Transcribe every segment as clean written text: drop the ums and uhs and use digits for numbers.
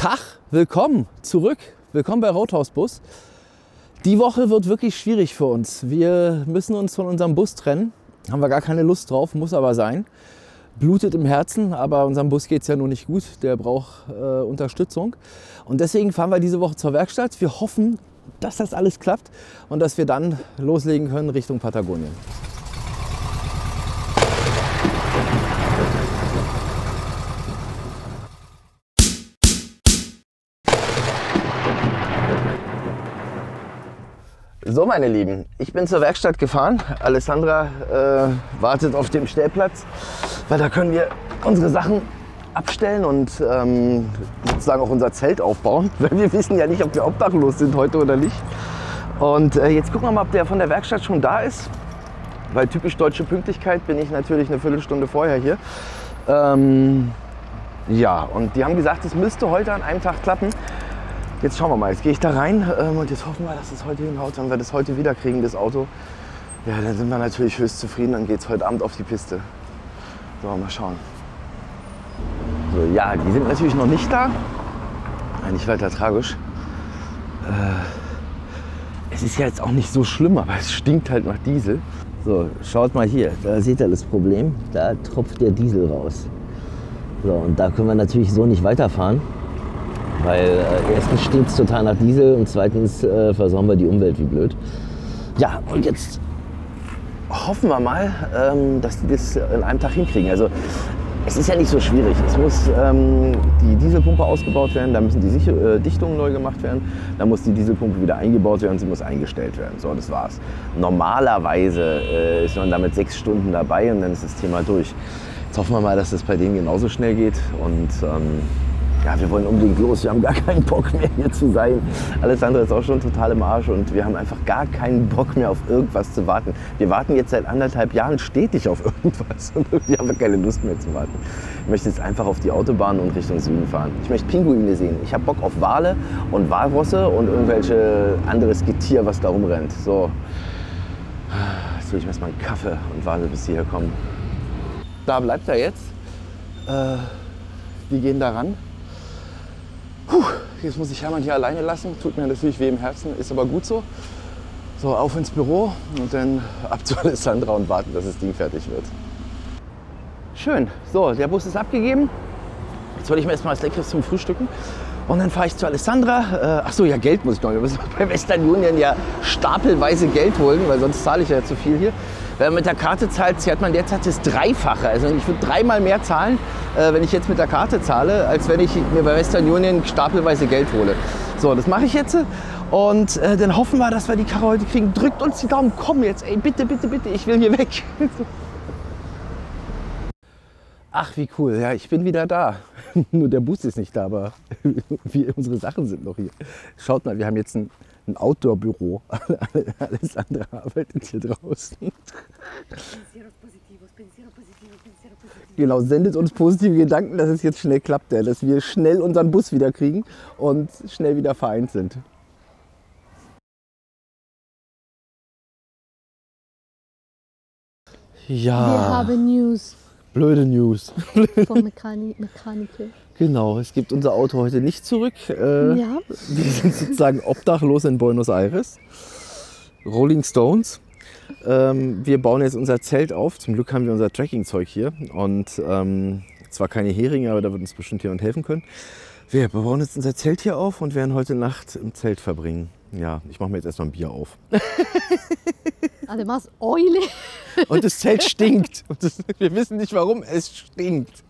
Tag, willkommen zurück, willkommen bei Roadhouse Bus. Die Woche wird wirklich schwierig für uns. Wir müssen uns von unserem Bus trennen, haben wir gar keine Lust drauf, muss aber sein. Blutet im Herzen, aber unserem Bus geht es ja nur nicht gut, der braucht Unterstützung. Und deswegen fahren wir diese Woche zur Werkstatt. Wir hoffen, dass das alles klappt und dass wir dann loslegen können Richtung Patagonien. So, meine Lieben, ich bin zur Werkstatt gefahren. Alessandra wartet auf dem Stellplatz, weil da können wir unsere Sachen abstellen und sozusagen auch unser Zelt aufbauen, weil wir wissen ja nicht, ob wir obdachlos sind heute oder nicht. Und jetzt gucken wir mal, ob der von der Werkstatt schon da ist, weil typisch deutsche Pünktlichkeit bin ich natürlich eine Viertelstunde vorher hier. Ja, und die haben gesagt, es müsste heute an einem Tag klappen. Jetzt schauen wir mal, jetzt gehe ich da rein und jetzt hoffen wir, dass es heute hinhaut. Wenn wir das heute wieder kriegen, das Auto, ja, dann sind wir natürlich höchst zufrieden. Dann geht es heute Abend auf die Piste. So, mal schauen. So, ja, die sind natürlich noch nicht da. Nicht weiter tragisch. Es ist ja jetzt auch nicht so schlimm, aber es stinkt halt nach Diesel. So, schaut mal hier, da seht ihr das Problem. Da tropft der Diesel raus. So, und da können wir natürlich so nicht weiterfahren. Weil erstens stinkt es total nach Diesel und zweitens versauen wir die Umwelt wie blöd. Ja, und jetzt hoffen wir mal, dass die das in einem Tag hinkriegen. Also es ist ja nicht so schwierig. Es muss die Dieselpumpe ausgebaut werden, da müssen die Dichtungen neu gemacht werden, da muss die Dieselpumpe wieder eingebaut werden, sie muss eingestellt werden. So, das war's. Normalerweise ist man damit 6 Stunden dabei und dann ist das Thema durch. Jetzt hoffen wir mal, dass das bei denen genauso schnell geht und ja, wir wollen unbedingt los, wir haben gar keinen Bock mehr hier zu sein. Alessandra ist auch schon total im Arsch und wir haben einfach gar keinen Bock mehr auf irgendwas zu warten. Wir warten jetzt seit 1,5 Jahren stetig auf irgendwas und irgendwie haben wir keine Lust mehr zu warten. Ich möchte jetzt einfach auf die Autobahn und Richtung Süden fahren. Ich möchte Pinguine sehen. Ich habe Bock auf Wale und Walrosse und irgendwelche anderes Getier, was da rumrennt. So, jetzt tue ich mir erstmal einen Kaffee und warte, bis sie hier kommen. Da bleibt er jetzt. Die gehen da ran. Puh, jetzt muss ich Hermann hier alleine lassen. Tut mir natürlich weh im Herzen, ist aber gut so. So, auf ins Büro und dann ab zu Alessandra und warten, dass das Ding fertig wird. Schön. So, der Bus ist abgegeben. Jetzt hole ich mir erstmal was Leckeres zum Frühstücken. Und dann fahre ich zu Alessandra. Ach so, ja, Geld muss ich noch. Wir müssen bei Western Union ja stapelweise Geld holen, weil sonst zahle ich ja zu viel hier. Wenn man mit der Karte zahlt, zahlt man derzeit das Dreifache. Also ich würde 3-mal mehr zahlen, wenn ich jetzt mit der Karte zahle, als wenn ich mir bei Western Union stapelweise Geld hole. So, das mache ich jetzt. Und dann hoffen wir, dass wir die Karre heute kriegen. Drückt uns die Daumen, komm jetzt, ey, bitte, bitte, bitte, ich will hier weg. Ach, wie cool, ja, ich bin wieder da. Nur der Bus ist nicht da, aber unsere Sachen sind noch hier. Schaut mal, wir haben jetzt ein Outdoor-Büro. Alessandra arbeitet hier draußen. Genau, sendet uns positive Gedanken, dass es jetzt schnell klappt, dass wir schnell unseren Bus wieder kriegen und schnell wieder vereint sind. Ja. Wir haben News. Blöde News. Vom Mechaniker. Genau, es gibt unser Auto heute nicht zurück. Ja. Wir sind sozusagen obdachlos in Buenos Aires. Rolling Stones. Wir bauen jetzt unser Zelt auf. Zum Glück haben wir unser Trekkingzeug hier. Und zwar keine Heringe, aber da wird uns bestimmt jemand helfen können. Wir bauen jetzt unser Zelt hier auf und werden heute Nacht im Zelt verbringen. Ja, ich mache mir jetzt erstmal ein Bier auf. Además, Eule. Und das Zelt stinkt. Und wir wissen nicht warum, es stinkt.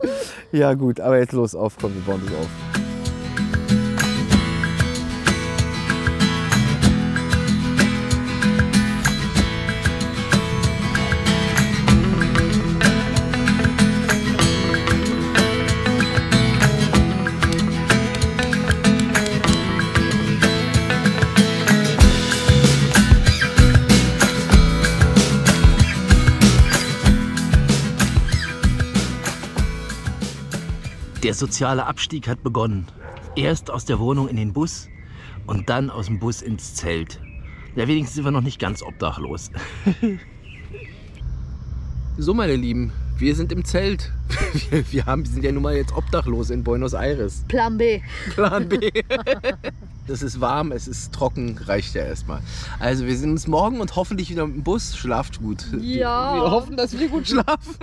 Ja gut, aber jetzt los, auf, komm, wir bauen das auf. Der soziale Abstieg hat begonnen. Erst aus der Wohnung in den Bus und dann aus dem Bus ins Zelt. Ja, wenigstens sind wir noch nicht ganz obdachlos. So, meine Lieben, Wir sind im Zelt. Wir sind ja nun mal jetzt obdachlos in Buenos Aires. Plan B. Plan B. Es ist warm, es ist trocken, reicht ja erstmal. Also wir sehen uns morgen und hoffentlich wieder mit dem Bus. Schlaft gut. Ja. Wir hoffen, dass wir gut schlafen.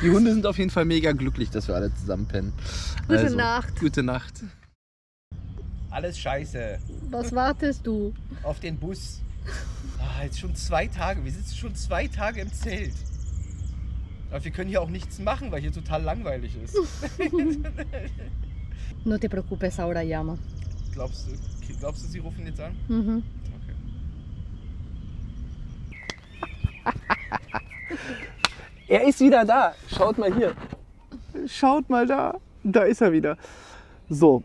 Die Hunde sind auf jeden Fall mega glücklich, dass wir alle zusammen pennen. Gute Nacht. Gute Nacht. Alles scheiße. Was wartest du? Auf den Bus. Jetzt schon 2 Tage. Wir sitzen schon 2 Tage im Zelt. Aber wir können hier auch nichts machen, weil hier total langweilig ist. No te preocupes, ahora llama. Glaubst du, sie rufen jetzt an? Mhm. Er ist wieder da. Schaut mal hier. Schaut mal da. Da ist er wieder. So,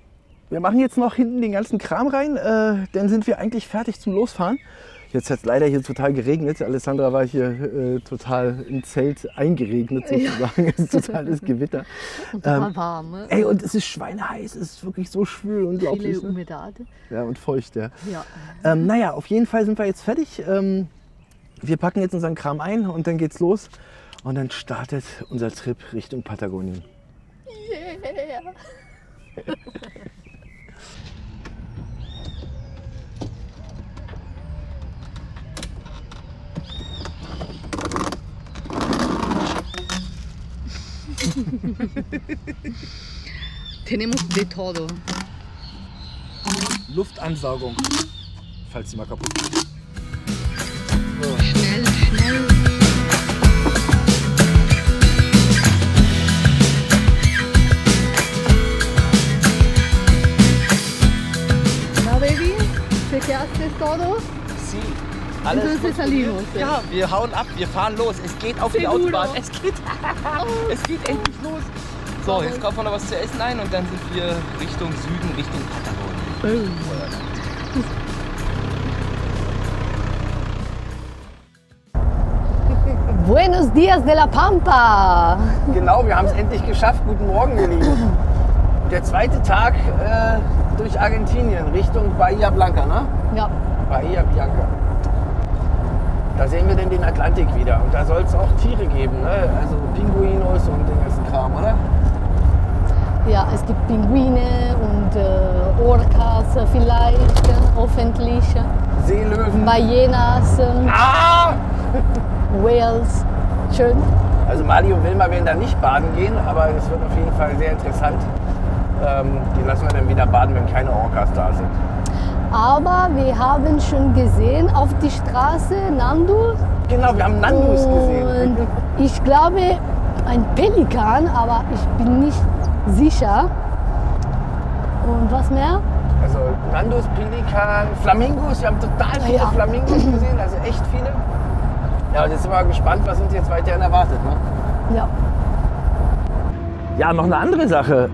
wir machen jetzt noch hinten den ganzen Kram rein. Dann sind wir eigentlich fertig zum Losfahren. Jetzt hat es leider hier total geregnet. Alessandra war hier total im Zelt eingeregnet sozusagen. Es ist totales Gewitter. Und total warm. Ne? Ey, und es ist schweineheiß. Es ist wirklich so schwül, unglaublich. Viele Humidade. Ja, und feucht, ja. Ja. Naja, auf jeden Fall sind wir jetzt fertig. Wir packen jetzt unseren Kram ein und dann geht's los. Und dann startet unser Trip Richtung Patagonien. Yeah. Tenemos de todo. Luftansaugung, falls sie mal kaputt ist. Schnell, schnell. Na, Baby, chequeaste todo? Sie, alles Entonces salimos. Ja, wir hauen ab, wir fahren los. Es geht auf die Seguro. Autobahn. Es geht endlich los. So, jetzt kaufen wir noch was zu essen ein und dann sind wir Richtung Süden, Richtung Patagonien. Buenos días de la Pampa. Genau, wir haben es endlich geschafft. Guten Morgen, ihr Lieben. Der zweite Tag durch Argentinien Richtung Bahia Blanca, ne? Ja. Bahia Blanca. Da sehen wir denn den Atlantik wieder. Und da soll es auch Tiere geben, ne? Also Pinguinos und den ganzen Kram, oder? Ja, es gibt Pinguine und Orcas vielleicht, hoffentlich. Seelöwen. Ballenas, Ah! Whales. Schön. Also Mali und Wilma werden da nicht baden gehen, aber es wird auf jeden Fall sehr interessant. Die lassen wir dann wieder baden, wenn keine Orcas da sind. Aber wir haben schon gesehen auf die Straße Nandus. Genau, wir haben Nandus gesehen. Und ich glaube ein Pelikan, aber ich bin nicht sicher. Und was mehr? Also Nandus, Pelikan, Flamingos, wir haben total viele Ja. Flamingos gesehen, also echt viele. Ja, und jetzt sind wir gespannt, was uns jetzt weiterhin erwartet. Ne? Ja. Ja, noch eine andere Sache.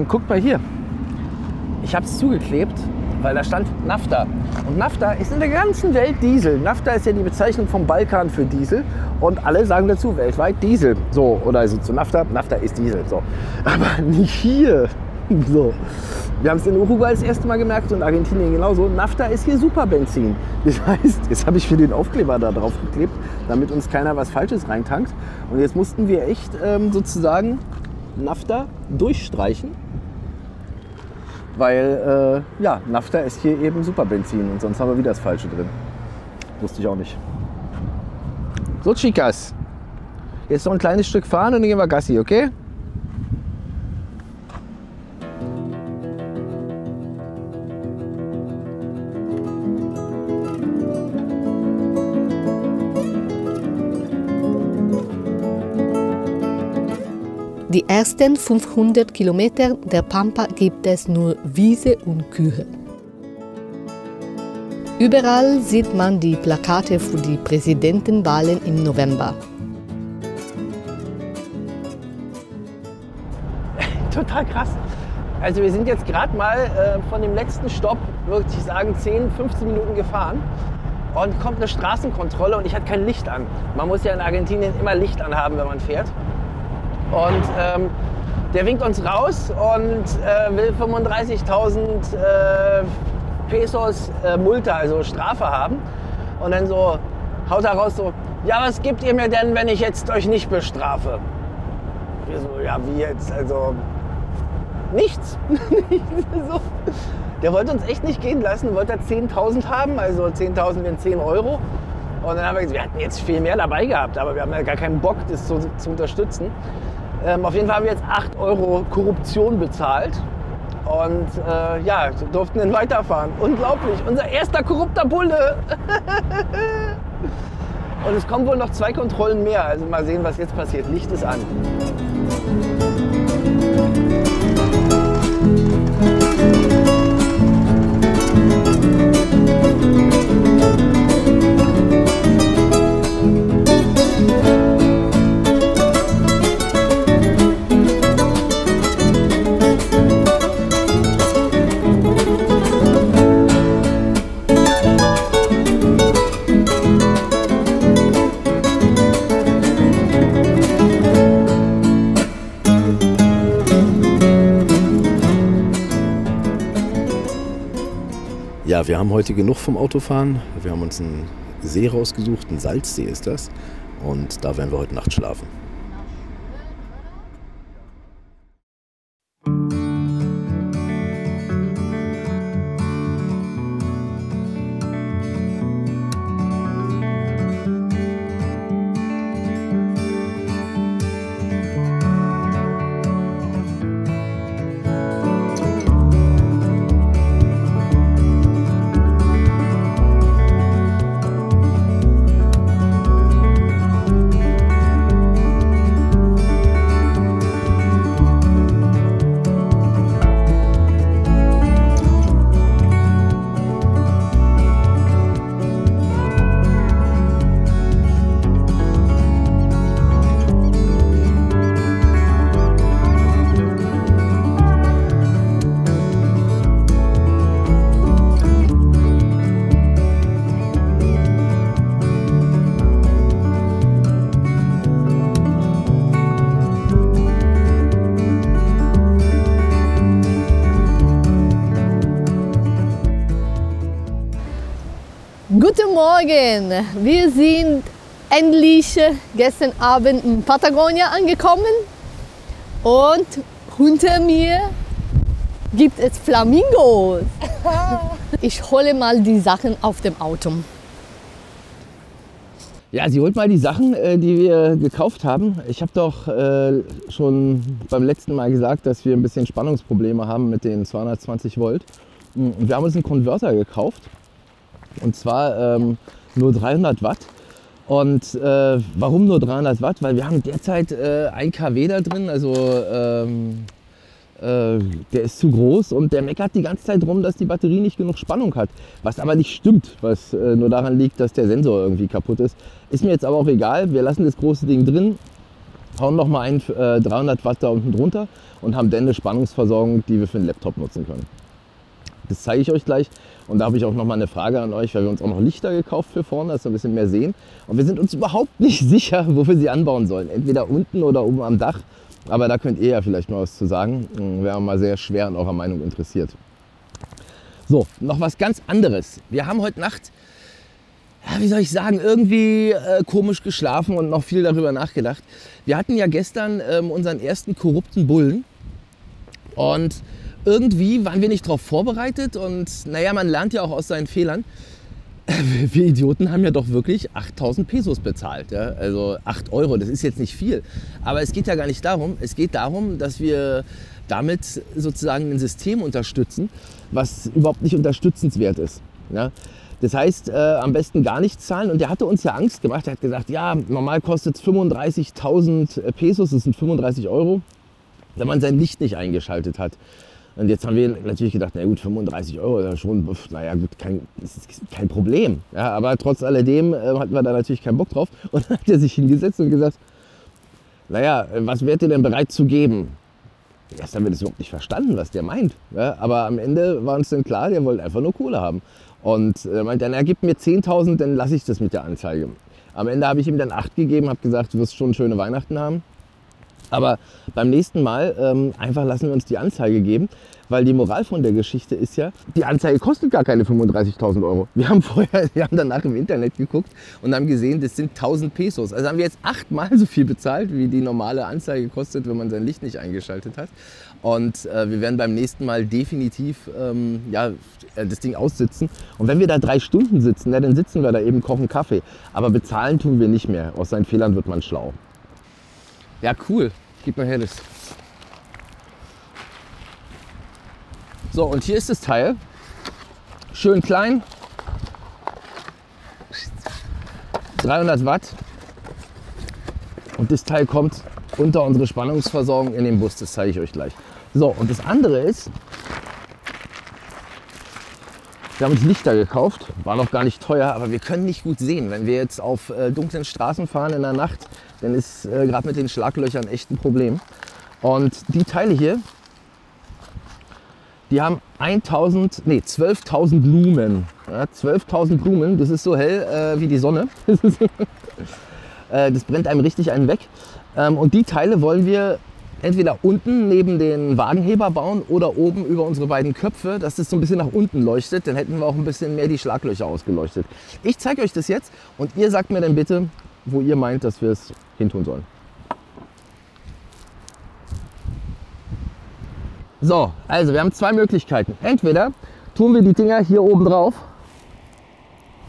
Guckt mal hier. Ich habe es zugeklebt, weil da stand NAFTA. Und NAFTA ist in der ganzen Welt Diesel. NAFTA ist ja die Bezeichnung vom Balkan für Diesel. Und alle sagen dazu weltweit Diesel. So, oder also zu NAFTA, NAFTA ist Diesel. So. Aber nicht hier. So. Wir haben es in Uruguay das erste Mal gemerkt und Argentinien genauso. NAFTA ist hier Superbenzin. Das heißt, jetzt habe ich für den Aufkleber da drauf geklebt, damit uns keiner was Falsches reintankt. Und jetzt mussten wir echt sozusagen NAFTA durchstreichen. Weil, ja, NAFTA ist hier eben Superbenzin und sonst haben wir wieder das Falsche drin. Wusste ich auch nicht. So, Chicas. Jetzt noch ein kleines Stück fahren und dann gehen wir Gassi, okay? Die ersten 500 Kilometer der Pampa gibt es nur Wiese und Kühe. Überall sieht man die Plakate für die Präsidentenwahlen im November. Total krass. Also wir sind jetzt gerade mal von dem letzten Stopp, würde ich sagen, 10, 15 Minuten gefahren. Und kommt eine Straßenkontrolle und ich hatte kein Licht an. Man muss ja in Argentinien immer Licht anhaben, wenn man fährt. Und der winkt uns raus und will 35.000 Pesos Multa, also Strafe haben. Und dann so haut er raus so, ja, was gebt ihr mir denn, wenn ich jetzt euch nicht bestrafe? Wir so, ja, wie jetzt? Also, nichts. So. Der wollte uns echt nicht gehen lassen, wollte 10.000 haben, also 10.000 wären 10 Euro. Und dann haben wir gesagt, wir hatten jetzt viel mehr dabei gehabt, aber wir haben ja gar keinen Bock, das zu unterstützen. Auf jeden Fall haben wir jetzt 8 Euro Korruption bezahlt und ja, durften dann weiterfahren. Unglaublich, unser erster korrupter Bulle. Und es kommen wohl noch 2 Kontrollen mehr, also mal sehen, was jetzt passiert. Licht ist an. Ja, wir haben heute genug vom Autofahren. Wir haben uns einen See rausgesucht, ein Salzsee ist das. Und da werden wir heute Nacht schlafen. Guten Morgen! Wir sind endlich gestern Abend in Patagonia angekommen und hinter mir gibt es Flamingos. Ich hole mal die Sachen auf dem Auto. Ja, sie holt mal die Sachen, die wir gekauft haben. Ich habe doch schon beim letzten Mal gesagt, dass wir ein bisschen Spannungsprobleme haben mit den 220 Volt. Und wir haben uns einen Konverter gekauft. Und zwar nur 300 Watt. Und warum nur 300 Watt? Weil wir haben derzeit 1 kW da drin, also der ist zu groß und der meckert die ganze Zeit rum, dass die Batterie nicht genug Spannung hat. Was aber nicht stimmt, was nur daran liegt, dass der Sensor irgendwie kaputt ist. Ist mir jetzt aber auch egal, wir lassen das große Ding drin, hauen noch mal ein 300 Watt da unten drunter und haben dann eine Spannungsversorgung, die wir für den Laptop nutzen können. Das zeige ich euch gleich. Und da habe ich auch noch mal eine Frage an euch, weil wir uns auch noch Lichter gekauft für vorne, dass wir ein bisschen mehr sehen. Und wir sind uns überhaupt nicht sicher, wo wir sie anbauen sollen. Entweder unten oder oben am Dach. Aber da könnt ihr ja vielleicht mal was zu sagen. Wäre mal sehr schwer an eurer Meinung interessiert. So, noch was ganz anderes. Wir haben heute Nacht, ja, wie soll ich sagen, irgendwie komisch geschlafen und noch viel darüber nachgedacht. Wir hatten ja gestern unseren ersten korrupten Bullen. Und irgendwie waren wir nicht darauf vorbereitet und naja, man lernt ja auch aus seinen Fehlern. Wir Idioten haben ja doch wirklich 8.000 Pesos bezahlt. Ja? Also 8 Euro, das ist jetzt nicht viel. Aber es geht ja gar nicht darum. Es geht darum, dass wir damit sozusagen ein System unterstützen, was überhaupt nicht unterstützenswert ist. Ja? Das heißt, am besten gar nichts zahlen. Und der hatte uns ja Angst gemacht. Er hat gesagt, ja, normal kostet es 35.000 Pesos, das sind 35 Euro, wenn man sein Licht nicht eingeschaltet hat. Und jetzt haben wir natürlich gedacht, na gut, 35 Euro ist ja schon, naja gut, das ist kein Problem. Ja, aber trotz alledem hatten wir da natürlich keinen Bock drauf. Und dann hat er sich hingesetzt und gesagt, naja, was wärt ihr denn bereit zu geben? Erst haben wir das überhaupt nicht verstanden, was der meint. Ja, aber am Ende war uns dann klar, der wollte einfach nur Kohle haben. Und er meinte dann, er gibt mir 10.000, dann lasse ich das mit der Anzeige. Am Ende habe ich ihm dann 8 gegeben, habe gesagt, du wirst schon schöne Weihnachten haben. Aber beim nächsten Mal einfach lassen wir uns die Anzeige geben, weil die Moral von der Geschichte ist ja, die Anzeige kostet gar keine 35.000 Euro. Wir haben danach im Internet geguckt und haben gesehen, das sind 1.000 Pesos. Also haben wir jetzt 8-mal so viel bezahlt, wie die normale Anzeige kostet, wenn man sein Licht nicht eingeschaltet hat. Und wir werden beim nächsten Mal definitiv das Ding aussitzen. Und wenn wir da 3 Stunden sitzen, dann sitzen wir da eben, kochen Kaffee. Aber bezahlen tun wir nicht mehr. Aus seinen Fehlern wird man schlau. Ja, cool. Gib mal her das. So, und hier ist das Teil. Schön klein. 300 Watt. Und das Teil kommt unter unsere Spannungsversorgung in den Bus. Das zeige ich euch gleich. So, und das andere ist, wir haben uns Lichter gekauft. War noch gar nicht teuer, aber wir können nicht gut sehen. Wenn wir jetzt auf dunklen Straßen fahren in der Nacht, dann ist gerade mit den Schlaglöchern echt ein Problem. Und die Teile hier, die haben 12.000 Lumen. Ja, 12.000 Lumen, das ist so hell wie die Sonne. Das brennt einem richtig einen weg. Und die Teile wollen wir entweder unten neben den Wagenheber bauen oder oben über unsere beiden Köpfe, dass das so ein bisschen nach unten leuchtet. Dann hätten wir auch ein bisschen mehr die Schlaglöcher ausgeleuchtet. Ich zeige euch das jetzt und ihr sagt mir dann bitte, wo ihr meint, dass wir es hintun sollen. So, also wir haben 2 Möglichkeiten. Entweder tun wir die Dinger hier oben drauf.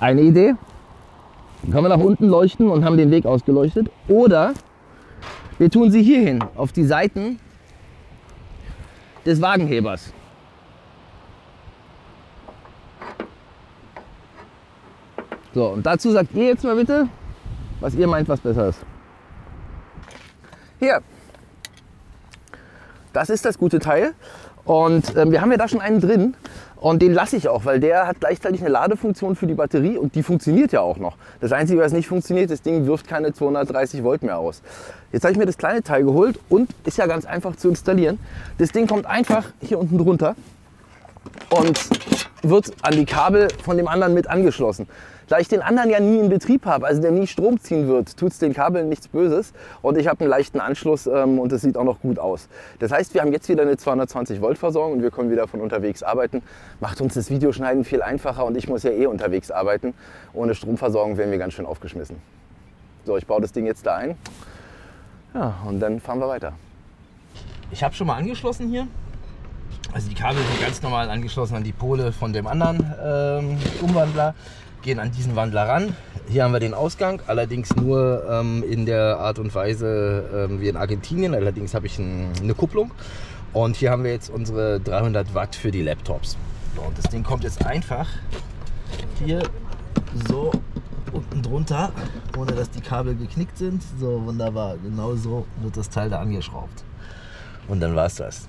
Eine Idee. Dann können wir nach unten leuchten und haben den Weg ausgeleuchtet. Oder wir tun sie hier hin, auf die Seiten des Wagenhebers. So, und dazu sagt ihr jetzt mal bitte, was ihr meint, was besser ist. Hier, das ist das gute Teil. Und wir haben ja da schon einen drin. Und den lasse ich auch, weil der hat gleichzeitig eine Ladefunktion für die Batterie und die funktioniert ja auch noch. Das Einzige, was nicht funktioniert, das Ding wirft keine 230 Volt mehr aus. Jetzt habe ich mir das kleine Teil geholt und ist ja ganz einfach zu installieren. Das Ding kommt einfach hier unten drunter und wird an die Kabel von dem anderen mit angeschlossen. Da ich den anderen ja nie in Betrieb habe, also der nie Strom ziehen wird, tut es den Kabeln nichts Böses und ich habe einen leichten Anschluss und es sieht auch noch gut aus. Das heißt, wir haben jetzt wieder eine 220 Volt Versorgung und wir können wieder von unterwegs arbeiten. Macht uns das Videoschneiden viel einfacher und ich muss ja eh unterwegs arbeiten. Ohne Stromversorgung wären wir ganz schön aufgeschmissen. So, ich baue das Ding jetzt da ein. Ja, und dann fahren wir weiter. Ich habe schon mal angeschlossen hier. Also die Kabel sind ganz normal angeschlossen an die Pole von dem anderen Umwandler. Gehen an diesen Wandler ran. Hier haben wir den Ausgang, allerdings nur in der Art und Weise wie in Argentinien. Allerdings habe ich eine Kupplung. Und hier haben wir jetzt unsere 300 Watt für die Laptops. Und das Ding kommt jetzt einfach hier so unten drunter, ohne dass die Kabel geknickt sind. So wunderbar, genau so wird das Teil da angeschraubt. Und dann war es das.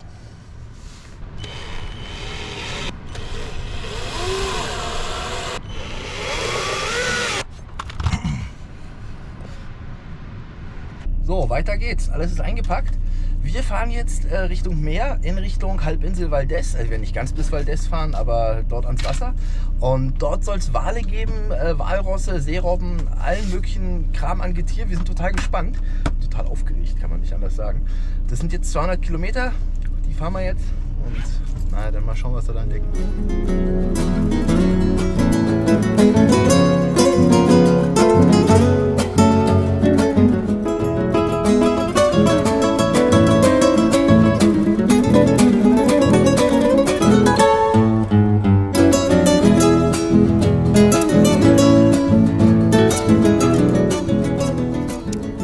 So, weiter geht's. Alles ist eingepackt. Wir fahren jetzt Richtung Meer, in Richtung Halbinsel Valdez. Also wir werden nicht ganz bis Valdez fahren, aber dort ans Wasser. Und dort soll es Wale geben, Walrosse, Seerobben, allen möglichen Kram an Getier. Wir sind total gespannt. Total aufgeregt, kann man nicht anders sagen. Das sind jetzt 200 Kilometer, die fahren wir jetzt. Und naja, dann mal schauen, was wir da entdecken.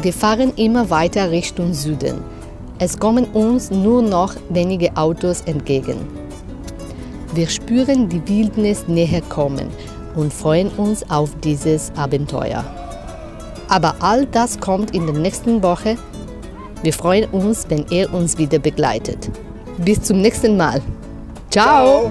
Wir fahren immer weiter Richtung Süden. Es kommen uns nur noch wenige Autos entgegen. Wir spüren die Wildnis näher kommen und freuen uns auf dieses Abenteuer. Aber all das kommt in der nächsten Woche. Wir freuen uns, wenn ihr uns wieder begleitet. Bis zum nächsten Mal. Ciao!